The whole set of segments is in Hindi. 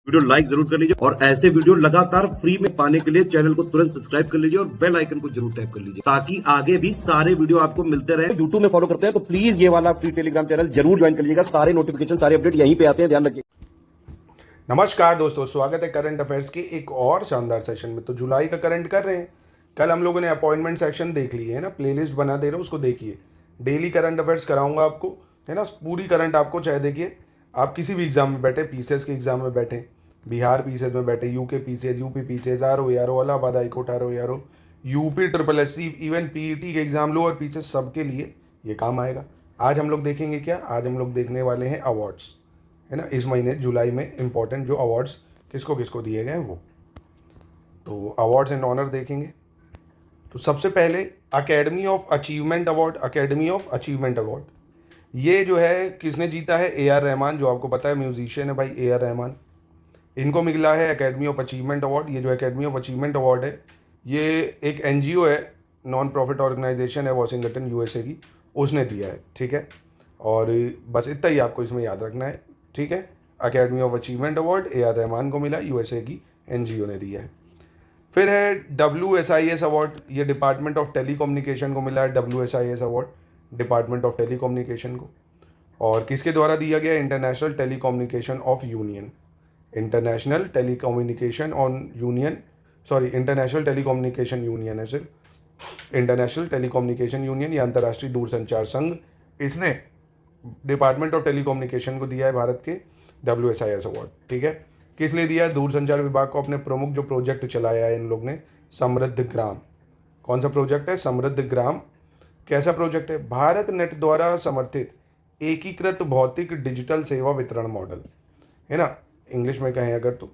वीडियो लाइक जरूर कर लीजिए और ऐसे वीडियो लगातार फ्री में पाने के लिए चैनल को तुरंत सब्सक्राइब कर लीजिए और बेल आइकन को जरूर टैप कर लीजिए ताकि आगे भी सारे वीडियो आपको मिलते रहे। यूट्यूब में फॉलो करते हैं तो प्लीज ये वाला फ्री टेलीग्राम चैनल जरूर ज्वाइन कर लीजिएगा। सारे नोटिफिकेशन सारे अपडेट यहीं पे आते हैं, ध्यान रखिए। नमस्कार दोस्तों, स्वागत है करंट अफेयर्स के एक और शानदार सेशन में। तो जुलाई का करंट कर रहे हैं। कल हम लोगों ने अपॉइंटमेंट सेक्शन देख लिए है ना, प्लेलिस्ट बना दे रहे हो, उसको देखिए। डेली करंट अफेयर्स कराऊंगा आपको, है ना, पूरी करंट आपको। चाहे देखिए आप किसी भी एग्जाम में बैठे, पीसीएस के एग्जाम में बैठे, बिहार पीसीएस में बैठे, UK PCS, UP PCS, RO Allahabad high court RO, UP triple SC, even PET के एग्जाम लो और पीसीएस, सबके लिए ये काम आएगा। आज हम लोग देखेंगे क्या, आज हम लोग देखने वाले हैं अवार्ड्स, है ना। इस महीने जुलाई में इंपॉर्टेंट जो अवार्ड्स किसको किसको दिए गए हैं वो, तो अवार्ड्स एंड ऑनर देखेंगे। तो सबसे पहले academy of achievement award, academy of achievement award ये जो है किसने जीता है? ए आर रहमान, जो आपको पता है म्यूजिशियन है भाई, ए आर रहमान। इनको मिला है अकेडमी ऑफ अचीवमेंट अवार्ड। ये जो अकेडमी ऑफ अचीवमेंट अवार्ड है, ये एक एनजीओ है, नॉन प्रॉफिट ऑर्गेनाइजेशन है, वॉशिंगटन यूएसए की, उसने दिया है, ठीक है। और बस इतना ही आपको इसमें याद रखना है, ठीक है। Academy of achievement award A R Rahman को मिला, यूएसए की एनजीओ ने दिया है। फिर है WSIS अवार्ड, ये डिपार्टमेंट ऑफ टेलीकम्युनिकेशन को मिला है। WSIS award department of telecommunication को, और किसके द्वारा दिया गया? International telecommunication of union, international telecommunication on union, sorry international telecommunication union है सिर्फ, इंटरनेशनल टेलीकम्युनिकेशन यूनियन या अंतर्राष्ट्रीय दूरसंचार संघ, इसने डिपार्टमेंट ऑफ टेलीकम्युनिकेशन को दिया है भारत के WSIS अवार्ड, ठीक है। किस लिए दिया है? दूरसंचार विभाग को अपने प्रमुख जो प्रोजेक्ट चलाया है इन लोग ने, समृद्ध ग्राम। कौन सा प्रोजेक्ट है? समृद्ध ग्राम। कैसा प्रोजेक्ट है? भारत नेट द्वारा समर्थित एकीकृत भौतिक डिजिटल सेवा वितरण मॉडल, है ना, इंग्लिश में कहें अगर तो।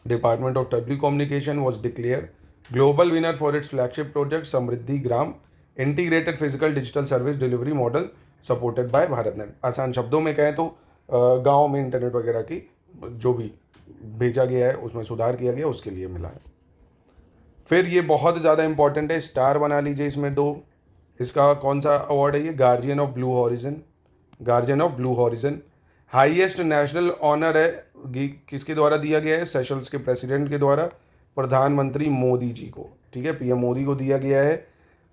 Department of telecommunication was declare global winner for its flagship project Samriddhi gram integrated physical digital service delivery model supported by Bharat net. आसान शब्दों में कहें तो गांव में इंटरनेट वगैरह की जो भी भेजा गया है उसमें सुधार किया गया, उसके लिए मिला है। फिर ये बहुत ज़्यादा इंपॉर्टेंट है, स्टार बना लीजिए इसमें दो। इसका कौन सा अवार्ड है? ये guardian of blue horizon, guardian of blue horizon. Highest national honour है, किसके द्वारा दिया गया है? सेशल्स के प्रेसिडेंट के द्वारा, प्रधानमंत्री मोदी जी को, ठीक है, पीएम मोदी को दिया गया है।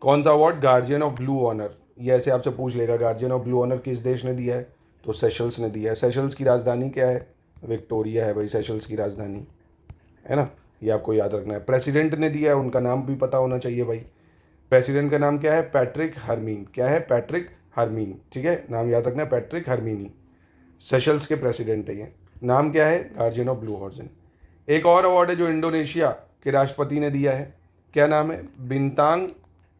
कौन सा award? Guardian of blue honour. ये ऐसे आपसे पूछ लेगा, गार्जियन ऑफ ब्लू ऑनर किस देश ने दिया है? तो सेशल्स ने दिया है। सेशल्स की राजधानी क्या है? विक्टोरिया है भाई, सेशल्स की राजधानी, है ना, ये आपको याद रखना है। प्रेसिडेंट ने दिया है, उनका नाम भी पता होना चाहिए भाई। प्रेसिडेंट का नाम क्या है? पैट्रिक हरमीन। क्या है? पैट्रिक हरमीन, ठीक है, नाम याद रखना है, पैट्रिक हरमीनी। सेशल्स के प्रेसिडेंट है ये। नाम क्या है? Guardian of blue horizon. एक और अवार्ड है जो इंडोनेशिया के राष्ट्रपति ने दिया है, क्या नाम है? Bintang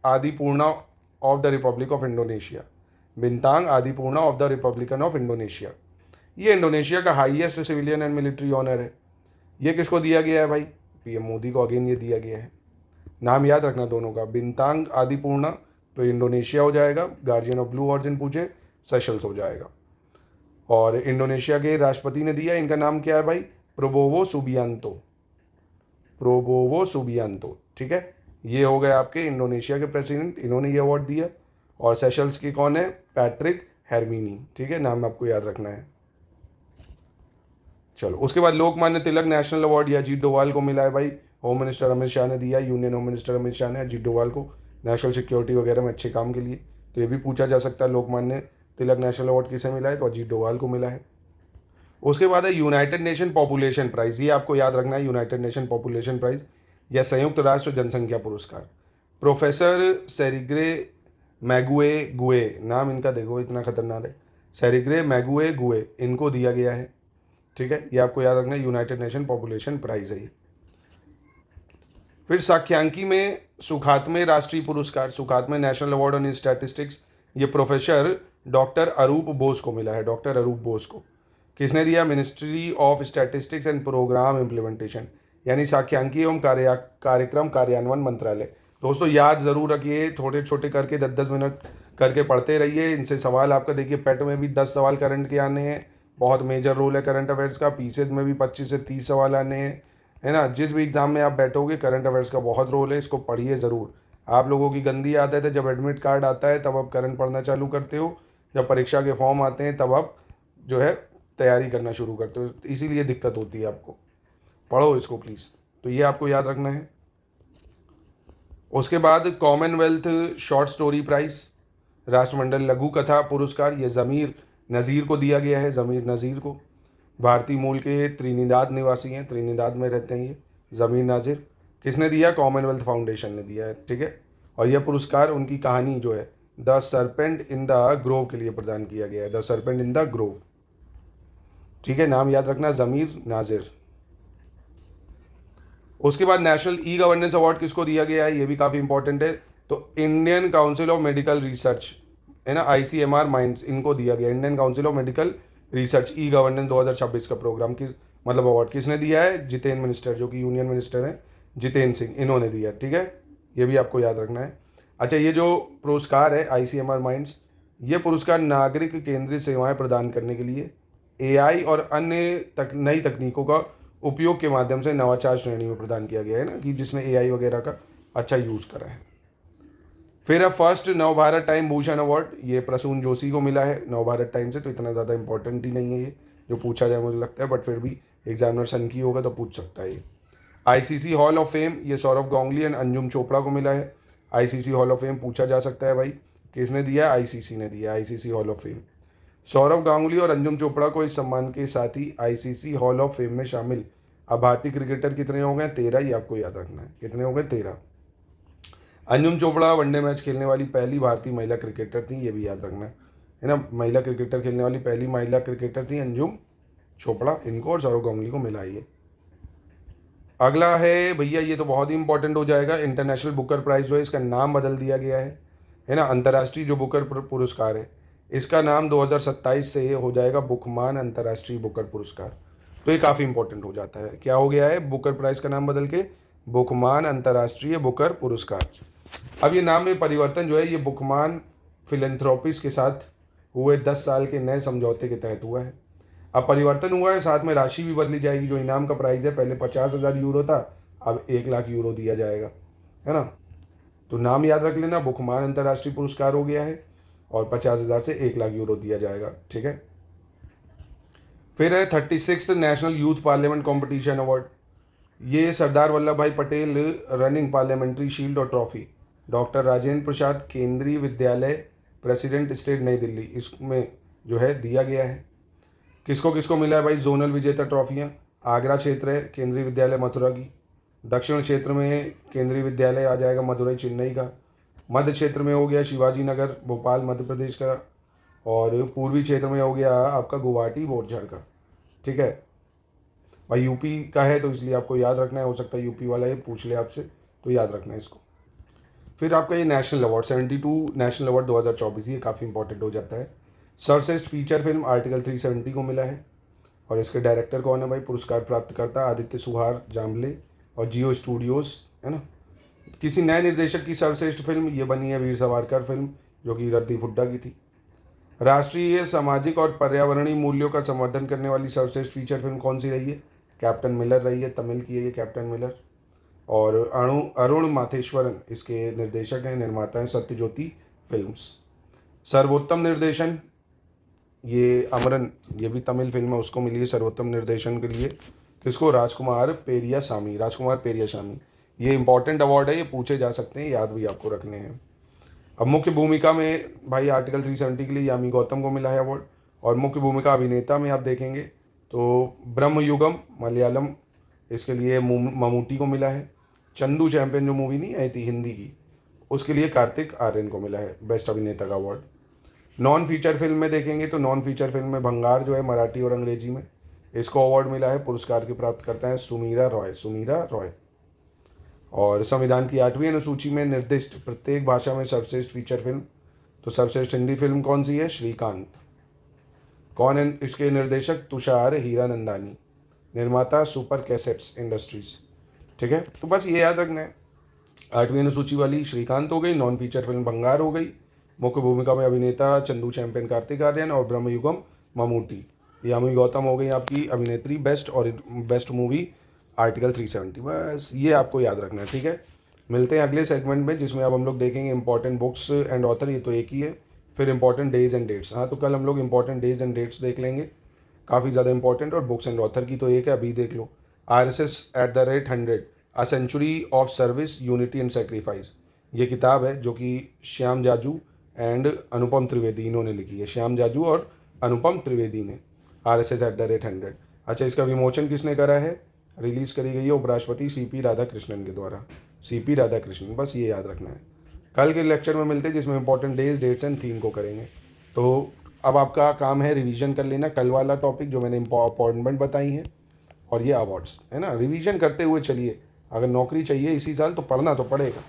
Adipurna of the Republic of Indonesia, Bintang Adipurna of the Republican of Indonesia. ये इंडोनेशिया का highest civilian and military honour है। ये किसको दिया गया है भाई? पीएम मोदी को अगेन ये दिया गया है। नाम याद रखना दोनों का, बिंतांग आदिपूर्णा तो इंडोनेशिया हो जाएगा, गार्जियन ऑफ ब्लू ऑरिजिन पूछे सेशल्स हो जाएगा। और इंडोनेशिया के राष्ट्रपति ने दिया, इनका नाम क्या है भाई? प्रोबोवो सुबियांतो, प्रोबोवो सुबियांतो, ठीक है। ये हो गए आपके इंडोनेशिया के प्रेसिडेंट, इन्होंने ये अवार्ड दिया। और सेशल्स की कौन है? पैट्रिक हरमीनी, ठीक है, नाम आपको याद रखना है। चलो उसके बाद लोकमान्य तिलक नेशनल अवार्ड ये अजीत डोभाल को मिला है भाई, होम मिनिस्टर अमित शाह ने दिया, union home minister Amit Shah ने अजीत डोभाल को नेशनल सिक्योरिटी वगैरह में अच्छे काम के लिए। तो ये भी पूछा जा सकता है, लोकमान्य तिलक नेशनल अवार्ड किसे मिला है? तो अजीत डोभाल को मिला है। उसके बाद है यूनाइटेड नेशन पॉपुलेशन प्राइज, ये आपको याद रखना है, यूनाइटेड नेशन पॉपुलेशन प्राइज या संयुक्त राष्ट्र जनसंख्या पुरस्कार। प्रोफेसर सेरिग्रे मैगुए गुए, नाम इनका देखो इतना खतरनाक है, सेरिग्रे मैगुए गुए, इनको दिया गया है, ठीक है, ये आपको याद रखना है, यूनाइटेड नेशन पॉपुलेशन प्राइज है ये। फिर सांख्यिकी में सुखात्मे राष्ट्रीय पुरस्कार, Sukhatme national award on statistics, ये प्रोफेसर डॉक्टर अरूप बोस को मिला है, डॉक्टर अरूप बोस को। किसने दिया? Ministry of statistics and programme implementation, यानी सांख्यिकी एवं कार्यक्रम कार्यान्वयन मंत्रालय। दोस्तों याद जरूर रखिए, छोटे छोटे करके 10-10 मिनट करके पढ़ते रहिए, इनसे सवाल आपका देखिए पेट में भी 10 सवाल करंट के आने हैं, बहुत मेजर रोल है करंट अफेयर्स का। पीसीएस में भी 25 से 30 सवाल आने हैं, है ना। जिस भी एग्जाम में आप बैठोगे करंट अफेयर्स का बहुत रोल है, इसको पढ़िए ज़रूर। आप लोगों की गंदी आदत है, जब एडमिट कार्ड आता है तब आप करंट पढ़ना चालू करते हो, जब परीक्षा के फॉर्म आते हैं तब आप जो है तैयारी करना शुरू करते हो, इसीलिए दिक्कत होती है आपको। पढ़ो इसको प्लीज़। तो ये आपको याद रखना है। उसके बाद कॉमनवेल्थ शॉर्ट स्टोरी प्राइज़, राष्ट्रमंडल लघु कथा पुरस्कार, ये ज़मीर नज़ीर को दिया गया है। ज़मीर नज़ीर को, भारतीय मूल के त्रिनिदाद निवासी हैं, त्रिनिदाद में रहते हैं ये ज़मीर नाजिर। किसने दिया? कॉमनवेल्थ फाउंडेशन ने दिया है, ठीक है। और यह पुरस्कार उनकी कहानी जो है the serpent in the Grove के लिए प्रदान किया गया है। The serpent in the Grove, ठीक है, नाम याद रखना, ज़मीर नाजिर। उसके बाद नेशनल ई गवर्नेंस अवार्ड किसको दिया गया है? ये भी काफ़ी इंपॉर्टेंट है। तो Indian council of medical research है ना, ICMR माइंड्स, इनको दिया गया। Indian council of medical research e governance 2026 का प्रोग्राम किस मतलब अवार्ड किसने दिया है? जितेंद्र मिनिस्टर, जो कि यूनियन मिनिस्टर हैं, जितेंद्र सिंह, इन्होंने दिया, ठीक है। ये भी आपको याद रखना है। अच्छा, ये जो पुरस्कार है ICMR माइंड्स, ये पुरस्कार नागरिक केंद्रित सेवाएं प्रदान करने के लिए AI और अन्य नई तकनीकों का उपयोग के माध्यम से नवाचार श्रेणी में प्रदान किया गया है ना, कि जिसने AI वगैरह का अच्छा यूज़ करा है। फिर है first Navbharat time Bhushan award, ये प्रसून जोशी को मिला है नवभारत टाइम से। तो इतना ज़्यादा इंपॉर्टेंट ही नहीं है ये, जो पूछा जाए मुझे लगता है, बट फिर भी एग्जामिनर सन की होगा तो पूछ सकता है ये। ICC हॉल ऑफ फेम, ये सौरभ गांगुली एंड अंजुम चोपड़ा को मिला है। ICC हॉल ऑफ फेम पूछा जा सकता है भाई, किसने दिया? ICC ने दिया, ICC hall of fame. Saurabh Ganguly और अंजुम चोपड़ा को इस सम्मान के साथ ही ICC हॉल ऑफ फेम में शामिल अब भारतीय क्रिकेटर कितने हो गए? 13, ये आपको याद रखना है। कितने हो गए? 13। अंजुम चोपड़ा वनडे मैच खेलने वाली पहली भारतीय महिला क्रिकेटर थी, ये भी याद रखना है ना। महिला क्रिकेटर खेलने वाली पहली महिला क्रिकेटर थी अंजुम चोपड़ा, इनको और सौरभ गांगुली को मिला ये। अगला है भैया, ये तो बहुत ही इंपॉर्टेंट हो जाएगा, इंटरनेशनल बुकर प्राइज जो है इसका नाम बदल दिया गया है ना। अंतर्राष्ट्रीय जो बुकर पुरस्कार है इसका नाम 2027 से हो जाएगा बुकमान अंतर्राष्ट्रीय बुकर पुरस्कार। तो ये काफ़ी इंपॉर्टेंट हो जाता है। क्या हो गया है? बुकर प्राइज का नाम बदल के बुकमान अंतर्राष्ट्रीय बुकर पुरस्कार। अब ये नाम में परिवर्तन जो है ये बुकमान फिलेंथ्रोपिस के साथ हुए 10 साल के नए समझौते के तहत हुआ है। अब परिवर्तन हुआ है, साथ में राशि भी बदली जाएगी। जो इनाम का प्राइस है पहले 50,000 यूरो था, अब 1 लाख यूरो दिया जाएगा, है ना। तो नाम याद रख लेना, बुकमान अंतर्राष्ट्रीय पुरस्कार हो गया है और 50,000 से 1 लाख यूरो दिया जाएगा, ठीक है। फिर है 36th national youth parliament competition award, ये सरदार वल्लभ भाई पटेल रनिंग पार्लियामेंट्री शील्ड और ट्रॉफी, डॉक्टर राजेंद्र प्रसाद केंद्रीय विद्यालय प्रेसिडेंट स्टेट नई दिल्ली, इसमें जो है दिया गया है। किसको किसको मिला है भाई? जोनल विजेता ट्रॉफियाँ, आगरा क्षेत्र है केंद्रीय विद्यालय मथुरा की, दक्षिण क्षेत्र में केंद्रीय विद्यालय आ जाएगा मदुरई चेन्नई का, मध्य क्षेत्र में हो गया शिवाजी नगर भोपाल मध्य प्रदेश का, और पूर्वी क्षेत्र में हो गया आपका गुवाहाटी बोरझर का, ठीक है भाई। यूपी का है तो इसलिए आपको याद रखना है, हो सकता है यूपी वाला ये पूछ ले आपसे, तो याद रखना है इसको। फिर आपका ये नेशनल अवार्ड 72 नेशनल अवार्ड 2024, ये काफ़ी इंपॉर्टेंट हो जाता है। सर्वश्रेष्ठ फीचर फिल्म आर्टिकल 370 को मिला है, और इसके डायरेक्टर कौन है भाई? पुरस्कार प्राप्त करता आदित्य सुहार जाम्बले और जियो स्टूडियोज, है ना। किसी नए निर्देशक की सर्वश्रेष्ठ फिल्म ये बनी है वीर सावरकर फिल्म, जो कि रद्दी हुड्डा की थी। राष्ट्रीय सामाजिक और पर्यावरणीय मूल्यों का संवर्धन करने वाली सर्वश्रेष्ठ फीचर फिल्म कौन सी रही है? कैप्टन मिलर रही है, तमिल की है ये कैप्टन मिलर। और अरुण माथेश्वरन इसके निर्देशक हैं, निर्माता हैं सत्यज्योति फिल्म्स। सर्वोत्तम निर्देशन ये अमरन, ये भी तमिल फिल्म है, उसको मिली है सर्वोत्तम निर्देशन के लिए। किसको? राजकुमार पेरियासामी, राजकुमार पेरियासामी। ये इंपॉर्टेंट अवार्ड है, ये पूछे जा सकते हैं, याद भी आपको रखने हैं। अब मुख्य भूमिका में भाई आर्टिकल 370 के लिए यामी गौतम को मिला है अवार्ड, और मुख्य भूमिका अभिनेता में आप देखेंगे तो ब्रह्मयुगम मलयालम, इसके लिए ममूटी को मिला है। चंदू चैंपियन जो मूवी नहीं आई थी हिंदी की, उसके लिए कार्तिक आर्यन को मिला है बेस्ट अभिनेता का अवार्ड। नॉन फीचर फिल्म में देखेंगे तो नॉन फीचर फिल्म में भंगार जो है मराठी और अंग्रेजी में, इसको अवार्ड मिला है। पुरस्कार की प्राप्त करता है सुमीरा रॉय। और संविधान की 8वीं अनुसूची में निर्दिष्ट प्रत्येक भाषा में सर्वश्रेष्ठ फीचर फिल्म, तो सर्वश्रेष्ठ हिंदी फिल्म कौन सी है? श्रीकांत। कौन है इसके निर्देशक? तुषार हीरानंदानी, निर्माता सुपर कैसेट्स इंडस्ट्रीज, ठीक है। तो बस ये याद रखना है, 8वीं अनुसूची वाली श्रीकांत हो गई, नॉन फीचर फिल्म भंगार हो गई, मुख्य भूमिका में अभिनेता चंदू चैंपियन कार्तिक आर्यन और ब्रह्मयुगम ममूटी। यामी गौतम हो गई आपकी अभिनेत्री बेस्ट, और बेस्ट मूवी आर्टिकल 370। बस ये आपको याद रखना है, ठीक है। मिलते हैं अगले सेगमेंट में, जिसमें अब हम लोग देखेंगे इंपॉर्टेंट बुक्स एंड ऑथर, ये तो एक ही है। फिर इंपॉर्टेंट डेज एंड डेट्स, हाँ तो कल हम लोग इंपॉर्टेंट डेज एंड डेट्स देख लेंगे, काफ़ी ज़्यादा इंपॉर्टेंट। और बुक्स एंड ऑथर की तो एक है, अभी देख लो, RSS@100 a century of service unity and sacrifice. ये किताब है जो कि श्याम जाजू एंड अनुपम त्रिवेदी इन्होंने लिखी है, श्याम जाजू और अनुपम त्रिवेदी ने, RSS@100। अच्छा, इसका विमोचन किसने करा है? रिलीज़ करी गई है उपराष्ट्रपति CP राधाकृष्णन के द्वारा, CP राधाकृष्णन, बस ये याद रखना है। कल के लेक्चर में मिलते हैं जिसमें important days, dates and theme को करेंगे। तो अब आपका काम है रिवीजन कर लेना कल वाला टॉपिक जो मैंने अपॉइंटमेंट बताई है और ये अवार्ड्स, है ना। रिवीजन करते हुए चलिए, अगर नौकरी चाहिए इसी साल तो पढ़ना तो पड़ेगा।